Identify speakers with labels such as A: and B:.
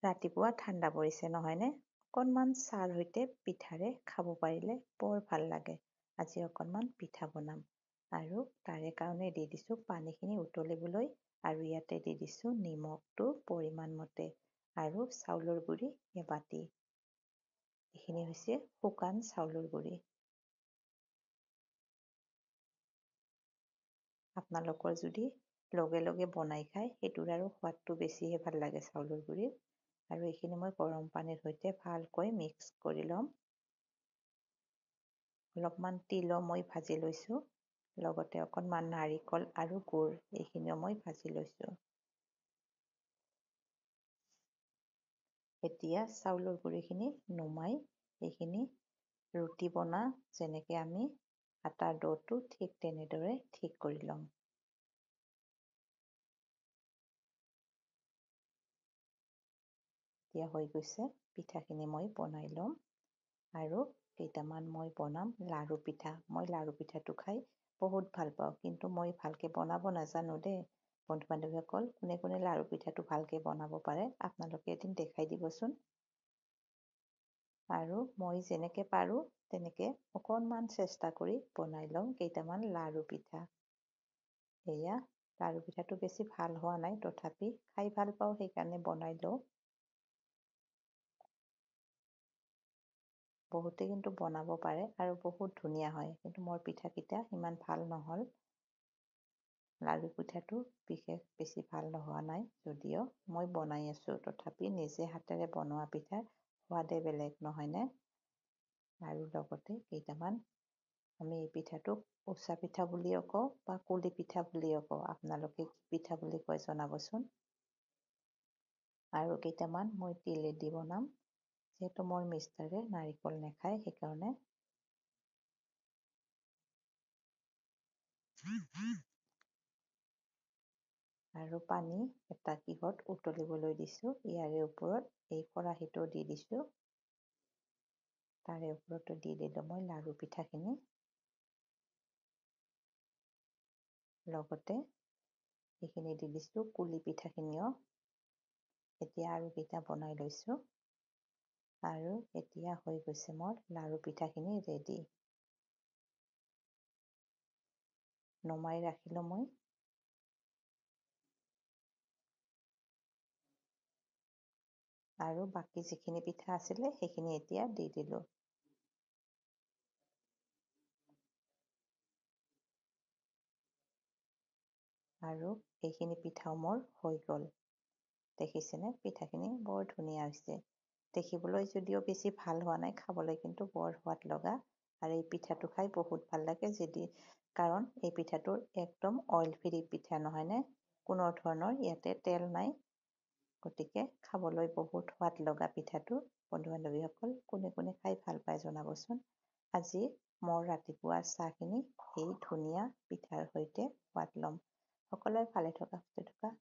A: ৰাতিপুৱা ঠাণ্ডা পৰিছে নহয়নে? অকণমান চাহৰ সৈতে পিঠাৰে খাব পাৰিলে বৰ ভাল লাগে। আজি অকণমান পিঠা বনাম আৰু তাৰে কাৰণে দি দিছোঁ পানীখিনি উতলিবলৈ আৰু ইয়াতে দি দিছোঁ নিমখটো পৰিমাণ মতে আৰু চাউলৰ গুড়ি এবাটি। এইখিনি হৈছে শুকান চাউলৰ গুড়ি। আপোনালোকৰ যদি লগে লগে বনাই খায় সেইটোৰ আৰু সোৱাদটো বেছিহে ভাল লাগে চাউলৰ গুড়িৰ। আৰু এইখিনি মই গৰম পানীৰ সৈতে ভালকৈ মিক্স কৰি ল'ম। অলপমান তিলো মই ভাজি লৈছোঁ। লগতে অকণমান নাৰিকল আৰু গুড় এইখিনিও মই ভাজি লৈছোঁ। এতিয়া চাউলৰ গুড়িখিনি নুমাই এইখিনি ৰুটি বনা যেনেকৈ আমি আটাৰ ডোটো ঠিক তেনেদৰে ঠিক কৰি ল'ম। এতিয়া হৈ গৈছে, পিঠাখিনি মই বনাই ল'ম আৰু কেইটামান মই বনাম লাৰু পিঠা। মই লাৰু পিঠাটো খাই বহুত ভাল পাওঁ, কিন্তু মই ভালকৈ বনাব নাজানো দেই। বন্ধু বান্ধৱীসকল, কোনে কোনে লাৰু পিঠাটো ভালকৈ বনাব পাৰে আপোনালোকে এদিন দেখাই দিবচোন। আৰু মই যেনেকৈ পাৰোঁ তেনেকৈ অকণমান চেষ্টা কৰি বনাই লওঁ কেইটামান লাৰু পিঠা। এয়া লাৰু পিঠাটো বেছি ভাল হোৱা নাই, তথাপি খাই ভাল পাওঁ সেইকাৰণে বনাই লওঁ। বহুতে কিন্তু বনাব পাৰে আৰু বহুত ধুনীয়া হয়, কিন্তু মোৰ পিঠাকেইটা ইমান ভাল নহ'ল। লাৰু পিঠাটো বিশেষ বেছি ভাল হোৱা নাই যদিও মই বনাই আছোঁ, তথাপি নিজে হাতেৰে বনোৱা পিঠাৰ সোৱাদে বেলেগ নহয়নে? আৰু লগতে কেইটামান আমি এই পিঠাটোক উচা পিঠা বুলিও কওঁ বা কুলি পিঠা বুলিও কওঁ। আপোনালোকে কি পিঠা বুলি কয় জনাবচোন। আৰু কেইটামান মই তিলেদি বনাম। যিহেতু মোৰ মিষ্টাৰে নাৰিকল নাখায় সেইকাৰণে। আৰু পানী এটা কিহত উতলিবলৈ দিছোঁ। ইয়াৰে ওপৰত এই খৰাহীটো দি দিছোঁ। তাৰে ওপৰতো দি দিলোঁ মই লাৰু পিঠাখিনি। লগতে এইখিনি দি দিছোঁ কুলি পিঠাখিনিও। এতিয়া আৰু কেইটা বনাই লৈছোঁ। আৰু এতিয়া হৈ গৈছে মোৰ লাৰু পিঠাখিনি ৰেডি। নমাই ৰাখিলোঁ মই। আৰু বাকী যিখিনি পিঠা আছিলে সেইখিনি এতিয়া দি দিলোঁ। আৰু এইখিনি পিঠাও মোৰ হৈ গ'ল। দেখিছেনে, পিঠাখিনি বৰ ধুনীয়া হৈছে। দেখিবলৈ যদিও বেছি ভাল হোৱা নাই, খাবলৈ কিন্তু বৰ সোৱাদ লগা। আৰু এই পিঠাটো খাই বহুত ভাল লাগে কাৰণ এই পিঠাটোৰ একদম অইল ফ্ৰী পিঠা নহয়নে? কোনো ধৰণৰ ইয়াতে তেল নাই। গতিকে খাবলৈ বহুত সোৱাদ লগা পিঠাটো। বন্ধু বান্ধৱীসকল, কোনে কোনে খাই ভাল পায় জনাবচোন। আজি মোৰ ৰাতিপুৱাৰ চাহখিনি এই ধুনীয়া পিঠাৰ সৈতে সোৱাদ ল'ম। সকলোৱে ভালে থকা সুস্থ থকা